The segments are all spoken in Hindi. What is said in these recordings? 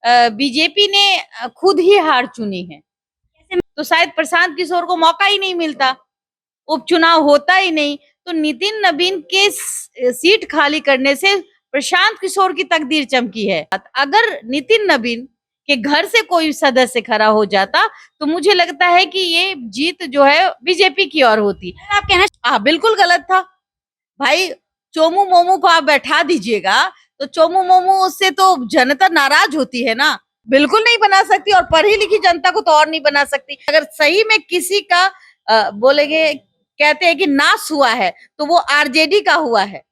बीजेपी ने खुद ही हार चुनी है। तो शायद प्रशांत किशोर को मौका ही नहीं मिलता, उपचुनाव होता ही नहीं, तो नितिन नवीन के सीट खाली करने से प्रशांत किशोर की तकदीर चमकी है। अगर नितिन नवीन के घर से कोई सदस्य खड़ा हो जाता तो मुझे लगता है कि ये जीत जो है बीजेपी की ओर होती। आप कहना, हाँ बिल्कुल गलत था भाई। चोमू मोमू को आप बैठा दीजिएगा तो चोमू मोमू उससे तो जनता नाराज होती है ना, बिल्कुल नहीं बना सकती, और पढ़ी लिखी जनता को तो और नहीं बना सकती। अगर सही में किसी का बोलेंगे, कहते हैं कि नाश हुआ है तो वो आरजेडी का हुआ है।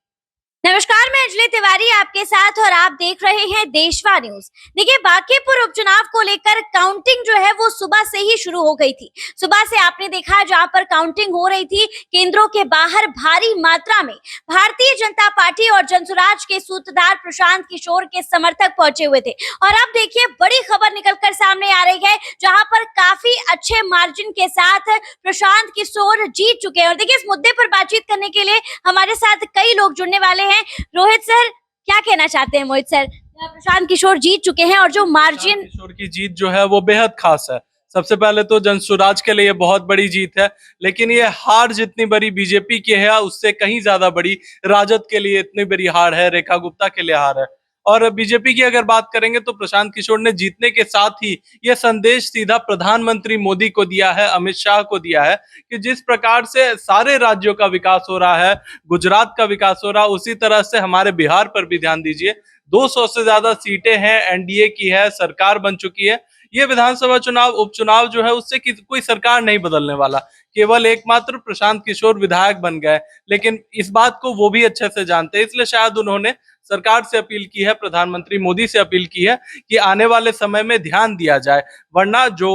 नमस्कार, मैं अंजलि तिवारी आपके साथ और आप देख रहे हैं देशवा न्यूज। देखिए, बांकीपुर उपचुनाव को लेकर काउंटिंग जो है वो सुबह से ही शुरू हो गई थी। सुबह से आपने देखा जहां पर काउंटिंग हो रही थी, केंद्रों के बाहर भारी मात्रा में भारतीय जनता पार्टी और जनसुराज के सूत्रधार प्रशांत किशोर के समर्थक पहुंचे हुए थे। और अब देखिए, बड़ी खबर निकलकर सामने आ रही है जहां पर काफी अच्छे मार्जिन के साथ प्रशांत किशोर जीत चुके हैं। और देखिए, इस मुद्दे पर बातचीत करने के लिए हमारे साथ कई लोग जुड़ने वाले हैं। रोहित सर, क्या कहना चाहते हैं? मोहित सर, प्रशांत किशोर जीत चुके हैं और जो मार्जिन, किशोर की जीत जो है वो बेहद खास है। सबसे पहले तो जनसुराज के लिए ये बहुत बड़ी जीत है, लेकिन ये हार जितनी बड़ी बीजेपी की है उससे कहीं ज्यादा बड़ी राजद के लिए इतनी बड़ी हार है, रेखा गुप्ता के लिए हार है। और बीजेपी की अगर बात करेंगे तो प्रशांत किशोर ने जीतने के साथ ही ये संदेश सीधा प्रधानमंत्री मोदी को दिया है, अमित शाह को दिया है कि जिस प्रकार से सारे राज्यों का विकास हो रहा है, गुजरात का विकास हो रहा है, उसी तरह से हमारे बिहार पर भी ध्यान दीजिए। 200 से ज्यादा सीटें हैं, एनडीए की है, सरकार बन चुकी है। ये विधानसभा चुनाव, उपचुनाव जो है उससे कोई सरकार नहीं बदलने वाला, केवल एकमात्र प्रशांत किशोर विधायक बन गए। लेकिन इस बात को वो भी अच्छे से जानते हैं, इसलिए शायद उन्होंने सरकार से अपील की है, प्रधानमंत्री मोदी से अपील की है कि आने वाले समय में ध्यान दिया जाए। वरना जो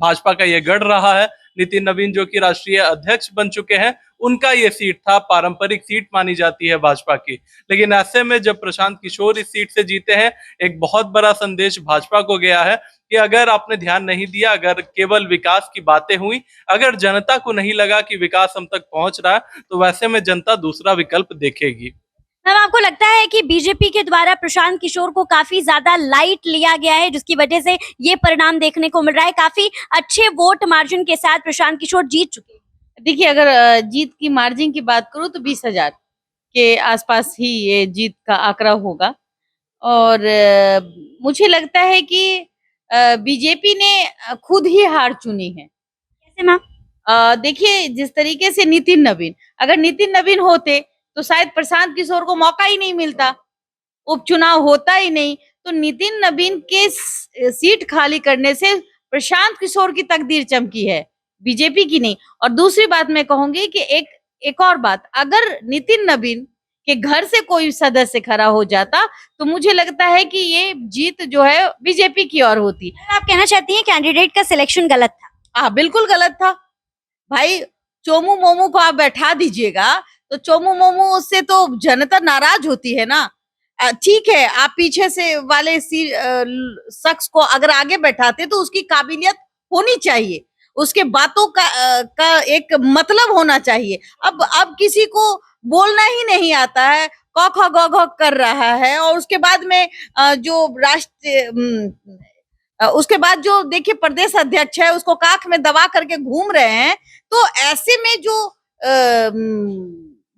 भाजपा का ये गढ़ रहा है, नितिन नवीन जो कि राष्ट्रीय अध्यक्ष बन चुके हैं, उनका ये सीट था, पारंपरिक सीट मानी जाती है भाजपा की। लेकिन ऐसे में जब प्रशांत किशोर इस सीट से जीते हैं, एक बहुत बड़ा संदेश भाजपा को गया है कि अगर आपने ध्यान नहीं दिया, अगर केवल विकास की बातें हुई, अगर जनता को नहीं लगा कि विकास हम तक पहुंच रहा है, तो वैसे में जनता दूसरा विकल्प देखेगी। मैम, आपको लगता है कि बीजेपी के द्वारा प्रशांत किशोर को काफी ज्यादा लाइट लिया गया है, जिसकी वजह से ये परिणाम देखने को मिल रहा है? काफी अच्छे वोट मार्जिन के साथ प्रशांत किशोर जीत चुके हैं। देखिए, अगर जीत की मार्जिन की बात करूं तो 20,000 के आसपास ही ये जीत का आंकड़ा होगा। और मुझे लगता है कि बीजेपी ने खुद ही हार चुनी है। कैसे मैम? देखिए, जिस तरीके से नितिन नवीन, अगर नितिन नवीन होते तो शायद प्रशांत किशोर को मौका ही नहीं मिलता, उपचुनाव होता ही नहीं, तो नितिन नवीन के सीट खाली करने से प्रशांत किशोर की तकदीर चमकी है, बीजेपी की नहीं। और दूसरी बात मैं कहूंगी कि एक और बात, अगर नितिन नवीन के घर से कोई सदस्य खड़ा हो जाता तो मुझे लगता है कि ये जीत जो है बीजेपी की ओर होती। आप कहना चाहती हैं कैंडिडेट का सिलेक्शन गलत था? हाँ बिल्कुल गलत था भाई। चोमू मोमू को आप बैठा दीजिएगा तो चोमू मोमू उससे तो जनता नाराज होती है ना। ठीक है, आप पीछे से वाले शख्स को अगर आगे बैठाते तो उसकी काबिलियत होनी चाहिए, उसके बातों का एक मतलब होना चाहिए। अब किसी को बोलना ही नहीं आता है, क ख ग घ कर रहा है, और उसके बाद में जो उसके बाद जो देखिए प्रदेश अध्यक्ष है उसको काख में दबा करके घूम रहे हैं। तो ऐसे में जो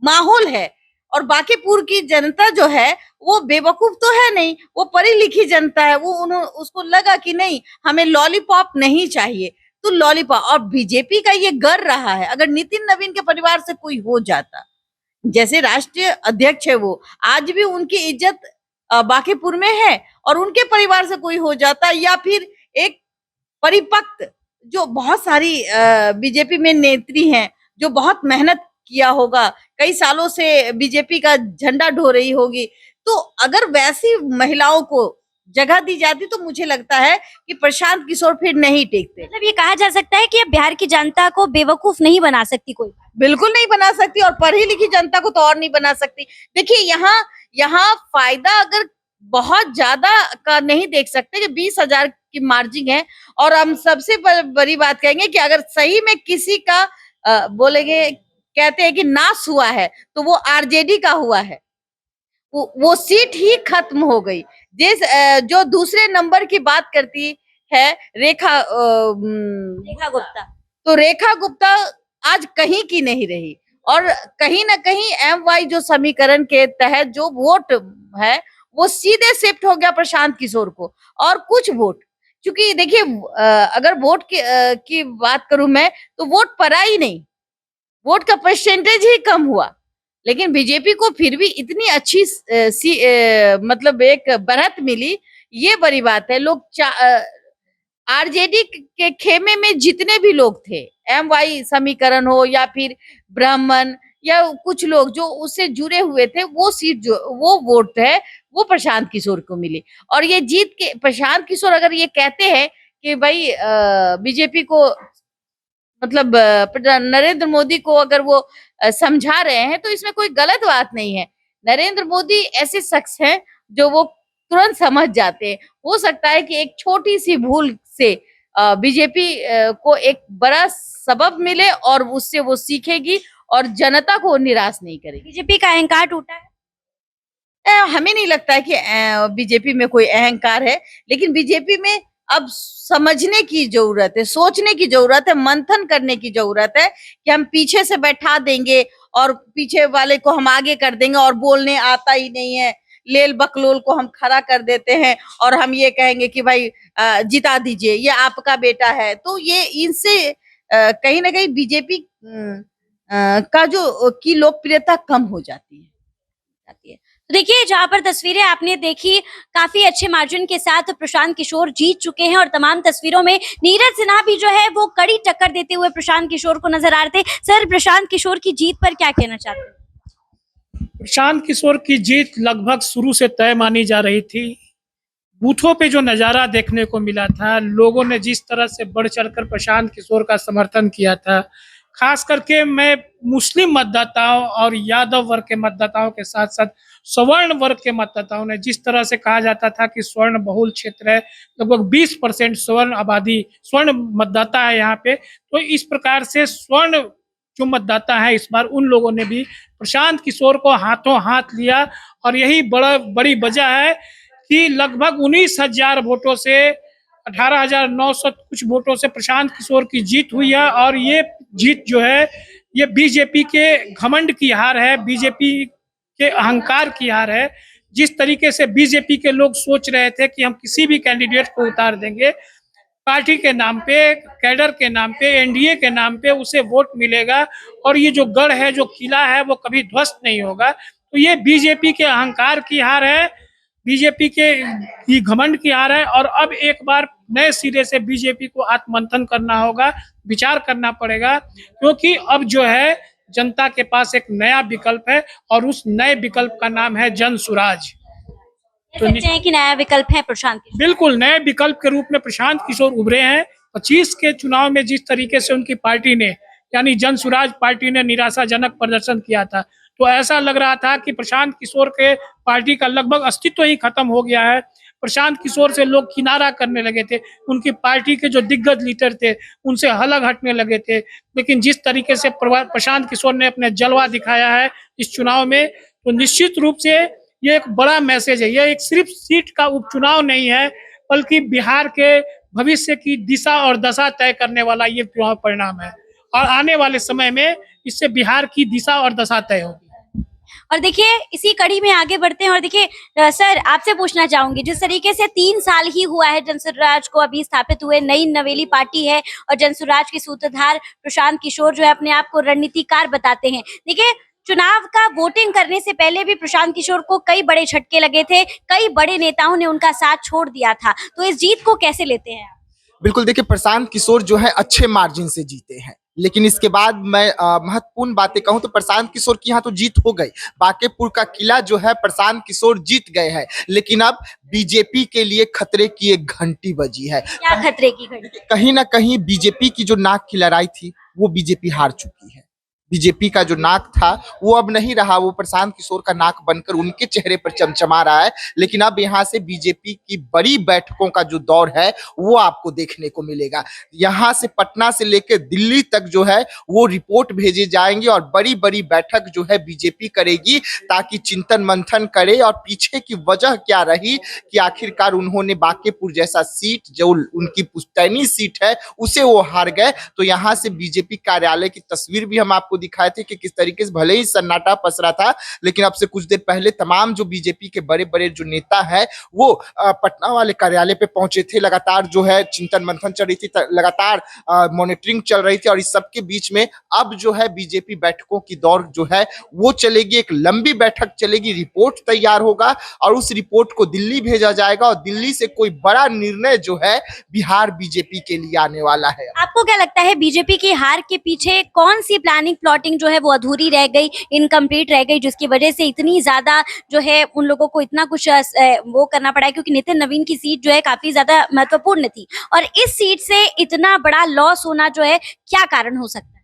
माहौल है, और बांकीपुर की जनता जो है वो बेवकूफ तो है नहीं, वो पढ़ी लिखी जनता है। वो उसको लगा कि नहीं, हमें लॉलीपॉप नहीं चाहिए, तो लॉलीपॉप। और बीजेपी का ये गर रहा है, अगर नितिन नवीन के परिवार से कोई हो जाता, जैसे राष्ट्रीय अध्यक्ष है वो, आज भी उनकी इज्जत बांकीपुर में है, और उनके परिवार से कोई हो जाता, या फिर एक परिपक्व जो बहुत सारी बीजेपी में नेत्री हैं, जो बहुत मेहनत किया होगा, कई सालों से बीजेपी का झंडा ढो रही होगी, तो अगर वैसी महिलाओं को जगह दी जाती तो मुझे लगता है कि प्रशांत किशोर फिर नहीं टेकते। मतलब ये कहा जा सकता है कि अब बिहार की जनता को बेवकूफ नहीं बना सकती कोई? बिल्कुल नहीं बना सकती, और पढ़ी लिखी जनता को तो और नहीं बना सकती। देखिए, यहाँ फायदा अगर बहुत ज्यादा का नहीं देख सकते कि 20,000 की मार्जिन है, और हम सबसे बड़ी बात कहेंगे कि अगर सही में किसी का बोलेंगे, कहते हैं कि नाश हुआ है तो वो आरजेडी का हुआ है। वो सीट ही खत्म हो गई। जो दूसरे नंबर की बात करती है रेखा गुप्ता। तो रेखा गुप्ता आज कहीं की नहीं रही, और कहीं ना कहीं MY जो समीकरण के तहत जो वोट है वो सीधे शिफ्ट हो गया प्रशांत किशोर को। और कुछ वोट, क्योंकि देखिए अगर वोट की बात करूं मैं, तो वोट पड़ा ही नहीं, वोट का परसेंटेज ही कम हुआ, लेकिन बीजेपी को फिर भी इतनी अच्छी मतलब एक बढ़त मिली, ये बड़ी बात है। लोग आरजेडी के खेमे में जितने भी लोग थे, MY समीकरण हो या फिर ब्राह्मण या कुछ लोग जो उससे जुड़े हुए थे, वो सीट जो वो वोट है वो प्रशांत किशोर को मिली। और ये जीत के प्रशांत किशोर अगर ये कहते हैं कि भाई बीजेपी को मतलब नरेंद्र मोदी को अगर वो समझा रहे हैं, तो इसमें कोई गलत बात नहीं है। नरेंद्र मोदी ऐसे शख्स हैं जो वो तुरंत समझ जाते हैं। हो सकता है कि एक छोटी सी भूल से बीजेपी को एक बड़ा सबब मिले और उससे वो सीखेगी और जनता को निराश नहीं करेगी। बीजेपी का अहंकार टूटा है। हमें नहीं लगता है कि बीजेपी में कोई अहंकार है, लेकिन बीजेपी में अब समझने की जरूरत है, सोचने की जरूरत है, मंथन करने की जरूरत है कि हम पीछे से बैठा देंगे और पीछे वाले को हम आगे कर देंगे और बोलने आता ही नहीं है, लेल बकलोल को हम खड़ा कर देते हैं और हम ये कहेंगे कि भाई जिता दीजिए, ये आपका बेटा है। तो ये इनसे कहीं ना कहीं बीजेपी का जो की लोकप्रियता कम हो जाती है। तो देखिए, जहां पर तस्वीरें आपने देखी, काफी अच्छे मार्जिन के साथ प्रशांत किशोर जीत चुके हैं और तमाम तस्वीरों में नीरज सिन्हा भी जो है वो कड़ी टक्कर देते हुए प्रशांत किशोर को नजर आ रहे थे। सर, प्रशांत किशोर की जीत पर क्या कहना चाहते हैं? प्रशांत किशोर की जीत लगभग शुरू से तय मानी जा रही थी। बूथों पे जो नज़ारा देखने को मिला था, लोगों ने जिस तरह से बढ़ चढ़कर प्रशांत किशोर का समर्थन किया था, खास करके मैं मुस्लिम मतदाताओं और यादव वर्ग के मतदाताओं के साथ साथ सवर्ण वर्ग के मतदाताओं ने, जिस तरह से कहा जाता था कि स्वर्ण बहुल क्षेत्र है, लगभग 20% स्वर्ण आबादी, स्वर्ण मतदाता है यहाँ पे, तो इस प्रकार से स्वर्ण जो मतदाता है, इस बार उन लोगों ने भी प्रशांत किशोर को हाथों हाथ लिया। और यही बड़ी वजह है कि लगभग 19,000 वोटों से 18,900 कुछ वोटों से प्रशांत किशोर की जीत हुई है। और ये जीत जो है, ये बीजेपी के घमंड की हार है, बीजेपी के अहंकार की हार है। जिस तरीके से बीजेपी के लोग सोच रहे थे कि हम किसी भी कैंडिडेट को उतार देंगे, पार्टी के नाम पे, कैडर के नाम पे, एनडीए के नाम पे उसे वोट मिलेगा और ये जो गढ़ है, जो किला है, वो कभी ध्वस्त नहीं होगा। तो ये बीजेपी के अहंकार की हार है, बीजेपी के ये घमंड की हार है। और अब एक बार नए सिरे से बीजेपी को आत्ममंथन करना होगा, विचार करना पड़ेगा, क्योंकि अब जो है जनता के पास एक नया विकल्प है और उस नए विकल्प का नाम है जन सुराज। कह सकते हैं कि नया विकल्प है प्रशांत किशोर। बिल्कुल नए विकल्प के रूप में प्रशांत किशोर उभरे हैं। 25 के चुनाव में जिस तरीके से उनकी पार्टी ने, यानी जन सुराज पार्टी ने निराशाजनक प्रदर्शन किया था, तो ऐसा लग रहा था कि प्रशांत किशोर के पार्टी का लगभग अस्तित्व ही खत्म हो गया है। प्रशांत किशोर से लोग किनारा करने लगे थे, उनकी पार्टी के जो दिग्गज लीडर थे उनसे अलग हटने लगे थे। लेकिन जिस तरीके से प्रशांत किशोर ने अपने जलवा दिखाया है इस चुनाव में, तो निश्चित रूप से ये एक बड़ा मैसेज है। यह एक सिर्फ सीट का उपचुनाव नहीं है, बल्कि बिहार के भविष्य की दिशा और दशा तय करने वाला ये चुनाव परिणाम है। और आने वाले समय में इससे बिहार की दिशा और दशा तय होगी। और देखिए, इसी कड़ी में आगे बढ़ते हैं और देखिए सर, आपसे पूछना चाहूंगी, जिस तरीके से 3 साल ही हुआ है जनसुराज को अभी स्थापित हुए, नई नवेली पार्टी है और जनसुराज के सूत्रधार प्रशांत किशोर जो है अपने आप को रणनीतिकार बताते हैं। देखिए, चुनाव का वोटिंग करने से पहले भी प्रशांत किशोर को कई बड़े झटके लगे थे, कई बड़े नेताओं ने उनका साथ छोड़ दिया था, तो इस जीत को कैसे लेते हैं आप? बिल्कुल, देखिए प्रशांत किशोर जो है अच्छे मार्जिन से जीते हैं, लेकिन इसके बाद मैं महत्वपूर्ण बातें कहूं तो प्रशांत किशोर की यहाँ तो जीत हो गई, बांकेपुर का किला जो है प्रशांत किशोर जीत गए हैं, लेकिन अब बीजेपी के लिए खतरे की एक घंटी बजी है। क्या खतरे की घंटी? कहीं ना कहीं बीजेपी की जो नाक की लड़ाई थी वो बीजेपी हार चुकी है। बीजेपी का जो नाक था वो अब नहीं रहा, वो प्रशांत किशोर का नाक बनकर उनके चेहरे पर चमचमा रहा है। लेकिन अब यहाँ से बीजेपी की बड़ी बैठकों का जो दौर है वो आपको देखने को मिलेगा। यहाँ से पटना से लेकर दिल्ली तक जो है वो रिपोर्ट भेजे जाएंगे और बड़ी बड़ी बैठक जो है बीजेपी करेगी, ताकि चिंतन मंथन करे और पीछे की वजह क्या रही कि आखिरकार उन्होंने बांकेपुर जैसा सीट जो उनकी पुश्तैनी सीट है उसे वो हार गए। तो यहाँ से बीजेपी कार्यालय की तस्वीर भी हम आपको दिखाए थे कि किस तरीके से भले ही सन्नाटा पसरा था, लेकिन अब से कुछ देर पहले तमाम जो बीजेपी के बड़े बड़े जो नेता है वो पटना वाले कार्यालय पे पहुंचे थे। लगातार जो है चिंतन मंथन चल रही थी, लगातार मॉनिटरिंग चल रही थी और इस सबके बीच में अब जो है बीजेपी बैठकों की दौर जो है वो चलेगी। एक लंबी बैठक चलेगी, रिपोर्ट तैयार होगा और उस रिपोर्ट को दिल्ली भेजा जाएगा और दिल्ली से कोई बड़ा निर्णय जो है बिहार बीजेपी के लिए आने वाला है। आपको क्या लगता है बीजेपी की हार के पीछे कौन सी प्लानिंग प्लॉटिंग जो है वो अधूरी रह गई, इनकम्प्लीट रह गई, जिसकी वजह से इतनी ज्यादा जो है उन लोगों को इतना कुछ वो करना पड़ा है? क्योंकि नितिन नवीन की सीट जो है काफी ज्यादा महत्वपूर्ण थी और इस सीट से इतना बड़ा लॉस होना जो है क्या कारण हो सकता है?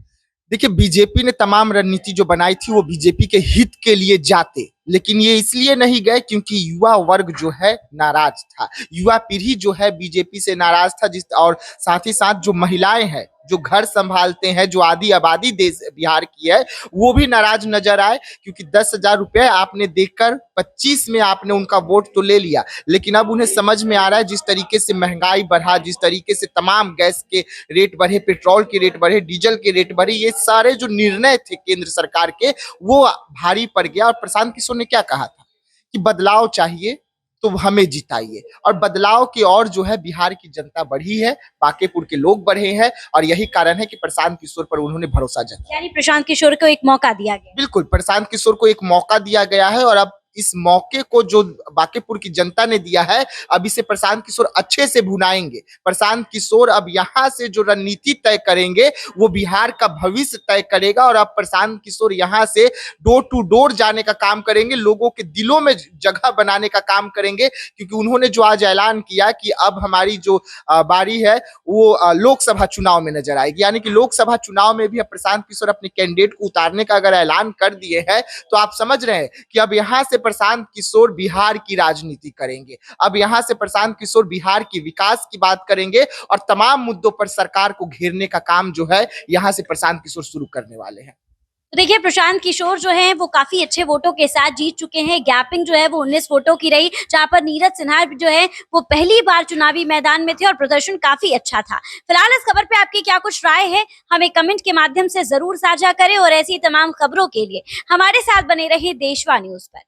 देखिए, बीजेपी ने तमाम रणनीति जो बनाई थी वो बीजेपी के हित के लिए जाते, लेकिन ये इसलिए नहीं गए क्योंकि युवा वर्ग जो है नाराज था। युवा पीढ़ी जो है बीजेपी से नाराज था, और साथ ही साथ जो महिलाएं हैं जो घर संभालते हैं, जो आधी आबादी देश बिहार की है, वो भी नाराज नजर आए। क्योंकि 10,000 रुपए आपने देकर 25 में आपने उनका वोट तो ले लिया, लेकिन अब उन्हें समझ में आ रहा है जिस तरीके से महंगाई बढ़ा, जिस तरीके से तमाम गैस के रेट बढ़े, पेट्रोल के रेट बढ़े, डीजल के रेट बढ़े, ये सारे जो निर्णय थे केंद्र सरकार के वो भारी पड़ गया। और प्रशांत किशोर ने क्या कहा था कि बदलाव चाहिए तो हमें जिताइए, और बदलाव की ओर जो है बिहार की जनता बढ़ी है, बांकेपुर के लोग बढ़े हैं और यही कारण है कि प्रशांत किशोर पर उन्होंने भरोसा जताया। यानी प्रशांत किशोर को एक मौका दिया गया। बिल्कुल, प्रशांत किशोर को एक मौका दिया गया है और अब इस मौके को जो बांकेपुर की जनता ने दिया है, अब इसे प्रशांत किशोर अच्छे से भुनाएंगे। प्रशांत किशोर अब यहाँ से जो रणनीति तय करेंगे वो बिहार का भविष्य तय करेगा और अब प्रशांत किशोर यहाँ से डोर टू डोर जाने का काम करेंगे, लोगों के दिलों में जगह बनाने का काम करेंगे। क्योंकि उन्होंने जो आज ऐलान किया कि अब हमारी जो बारी है वो लोकसभा चुनाव में नजर आएगी, यानी कि लोकसभा चुनाव में भी अब प्रशांत किशोर अपने कैंडिडेट को उतारने का अगर ऐलान कर दिए हैं तो आप समझ रहे हैं कि अब यहाँ से प्रशांत किशोर बिहार की राजनीति करेंगे। अब यहाँ से प्रशांत किशोर बिहार की विकास की बात करेंगे और तमाम मुद्दों पर सरकार को घेरने का काम जो है यहाँ से प्रशांत किशोर शुरू करने वाले हैं। तो देखिए प्रशांत किशोर जो है वो काफी अच्छे वोटों के साथ जीत चुके हैं। गैपिंग जो है वो 19 वोटों की रही, जहां पर नीरज सिन्हा जो है वो पहली बार चुनावी मैदान में थे और प्रदर्शन काफी अच्छा था। फिलहाल इस खबर पे आपकी क्या कुछ राय है, हमें कमेंट के माध्यम से जरूर साझा करें और ऐसी तमाम खबरों के लिए हमारे साथ बने रहिए देशवा न्यूज पर।